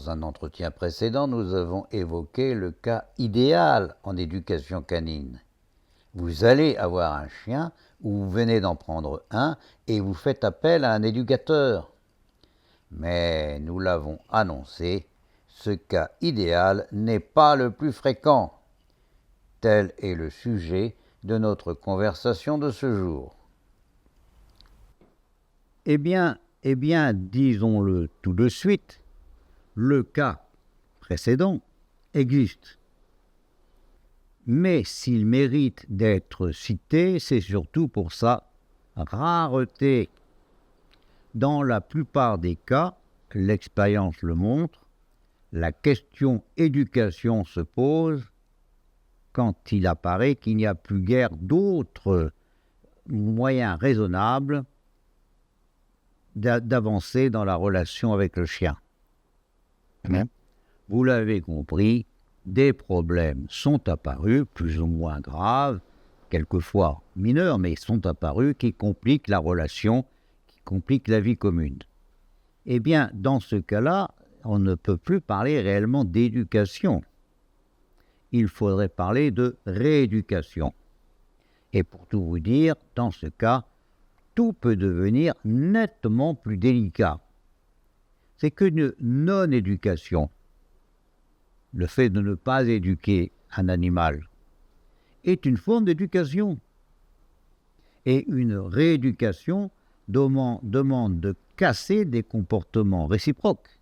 Dans un entretien précédent, nous avons évoqué le cas idéal en éducation canine. Vous allez avoir un chien ou vous venez d'en prendre un et vous faites appel à un éducateur. Mais nous l'avons annoncé, ce cas idéal n'est pas le plus fréquent. Tel est le sujet de notre conversation de ce jour. Eh bien, disons-le tout de suite, le cas précédent existe. Mais s'il mérite d'être cité, c'est surtout pour sa rareté. Dans la plupart des cas, l'expérience le montre, la question éducation se pose quand il apparaît qu'il n'y a plus guère d'autres moyens raisonnables d'avancer dans la relation avec le chien. Vous l'avez compris, des problèmes sont apparus, plus ou moins graves, quelquefois mineurs, mais sont apparus, qui compliquent la relation, qui compliquent la vie commune. Eh bien, dans ce cas-là, on ne peut plus parler réellement d'éducation. Il faudrait parler de rééducation. Et pour tout vous dire, dans ce cas, tout peut devenir nettement plus délicat. C'est qu'une non-éducation, le fait de ne pas éduquer un animal, est une forme d'éducation. Et une rééducation demande de casser des comportements réciproques,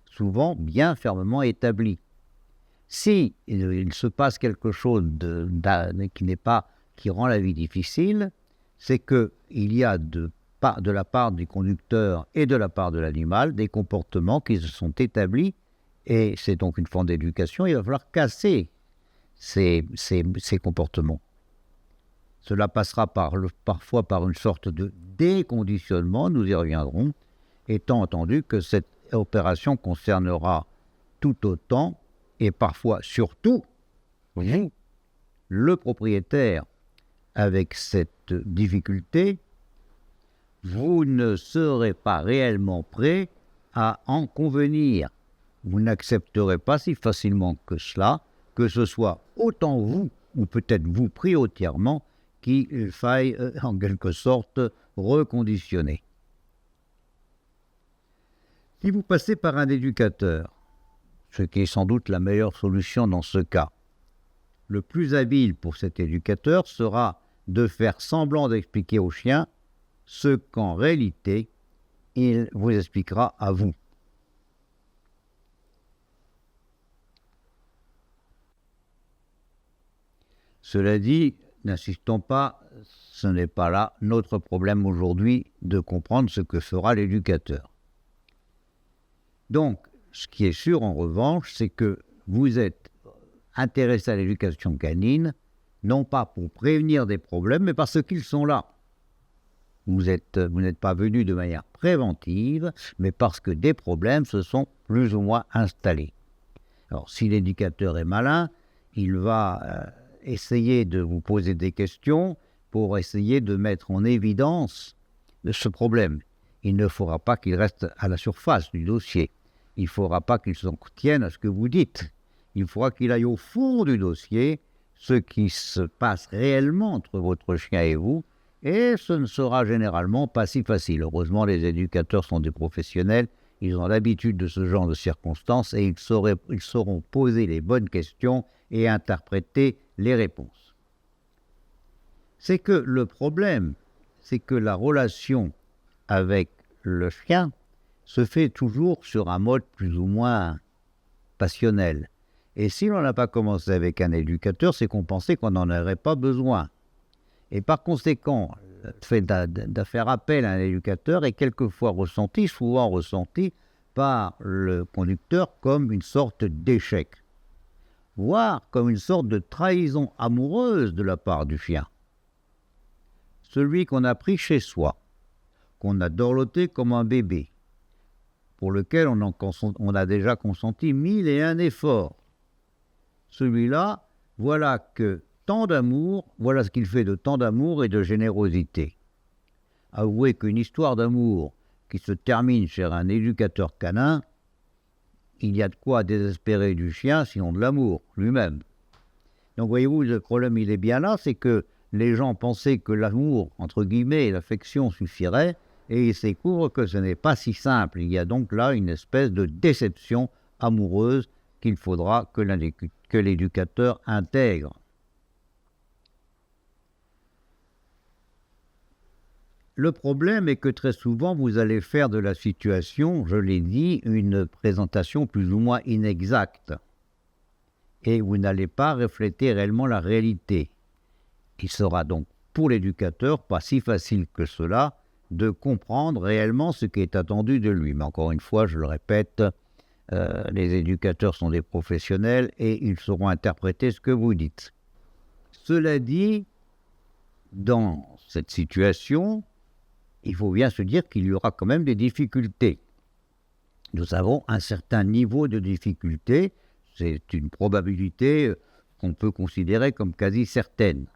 souvent bien fermement établis. Si il se passe quelque chose qui rend la vie difficile, c'est qu'il y a de la part du conducteur et de la part de l'animal des comportements qui se sont établis, et c'est donc une forme d'éducation. Il va falloir casser ces comportements. Cela passera parfois par une sorte de déconditionnement, nous y reviendrons, étant entendu que cette opération concernera tout autant et parfois surtout vous, le propriétaire. Avec cette difficulté, vous ne serez pas réellement prêt à en convenir. Vous n'accepterez pas si facilement que cela, que ce soit autant vous, ou peut-être vous prioritairement, qu'il faille en quelque sorte reconditionner. Si vous passez par un éducateur, ce qui est sans doute la meilleure solution dans ce cas, le plus habile pour cet éducateur sera de faire semblant d'expliquer au chien ce qu'en réalité il vous expliquera à vous. Cela dit, n'insistons pas, ce n'est pas là notre problème aujourd'hui de comprendre ce que fera l'éducateur. Donc, ce qui est sûr en revanche, c'est que vous êtes intéressé à l'éducation canine, non pas pour prévenir des problèmes, mais parce qu'ils sont là. Vous n'êtes pas venu de manière préventive, mais parce que des problèmes se sont plus ou moins installés. Alors, si l'éducateur est malin, il va essayer de vous poser des questions pour essayer de mettre en évidence ce problème. Il ne faudra pas qu'il reste à la surface du dossier. Il ne faudra pas qu'il s'en tienne à ce que vous dites. Il faudra qu'il aille au fond du dossier, ce qui se passe réellement entre votre chien et vous, et ce ne sera généralement pas si facile. Heureusement, les éducateurs sont des professionnels, ils ont l'habitude de ce genre de circonstances et ils sauront poser les bonnes questions et interpréter les réponses. C'est que le problème, c'est que la relation avec le chien se fait toujours sur un mode plus ou moins passionnel. Et si l'on n'a pas commencé avec un éducateur, c'est qu'on pensait qu'on n'en aurait pas besoin. Et par conséquent, le fait de faire appel à un éducateur est quelquefois souvent ressenti par le conducteur comme une sorte d'échec, voire comme une sorte de trahison amoureuse de la part du chien. Celui qu'on a pris chez soi, qu'on a dorloté comme un bébé, pour lequel on a déjà consenti 1001 efforts. Celui-là, voilà ce qu'il fait de tant d'amour et de générosité. Avouez qu'une histoire d'amour qui se termine chez un éducateur canin, il y a de quoi désespérer du chien, sinon de l'amour lui-même. Donc voyez-vous, le problème il est bien là, c'est que les gens pensaient que l'amour, entre guillemets, l'affection suffirait, et ils découvrent que ce n'est pas si simple. Il y a donc là une espèce de déception amoureuse qu'il faudra que l'éducateur intègre. Le problème est que très souvent, vous allez faire de la situation, je l'ai dit, une présentation plus ou moins inexacte. Et vous n'allez pas refléter réellement la réalité. Il sera donc pour l'éducateur pas si facile que cela de comprendre réellement ce qui est attendu de lui. Mais encore une fois, je le répète, les éducateurs sont des professionnels et ils sauront interpréter ce que vous dites. Cela dit, dans cette situation, il faut bien se dire qu'il y aura quand même des difficultés. Nous avons un certain niveau de difficulté, c'est une probabilité qu'on peut considérer comme quasi certaine.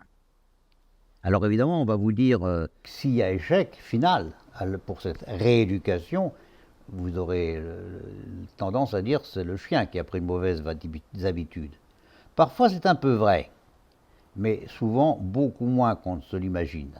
Alors évidemment, on va vous dire, s'il y a échec final pour cette rééducation, vous aurez tendance à dire que c'est le chien qui a pris de mauvaises habitudes. Parfois c'est un peu vrai, mais souvent beaucoup moins qu'on ne se l'imagine.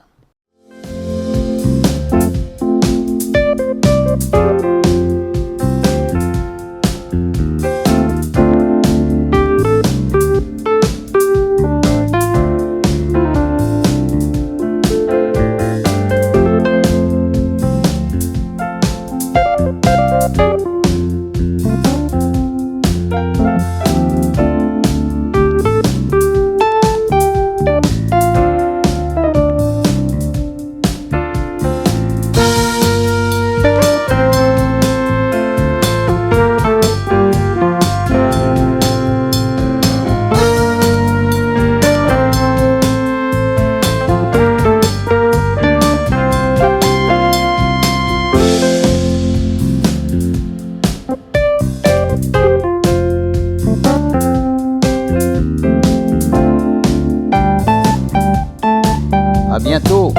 À bientôt.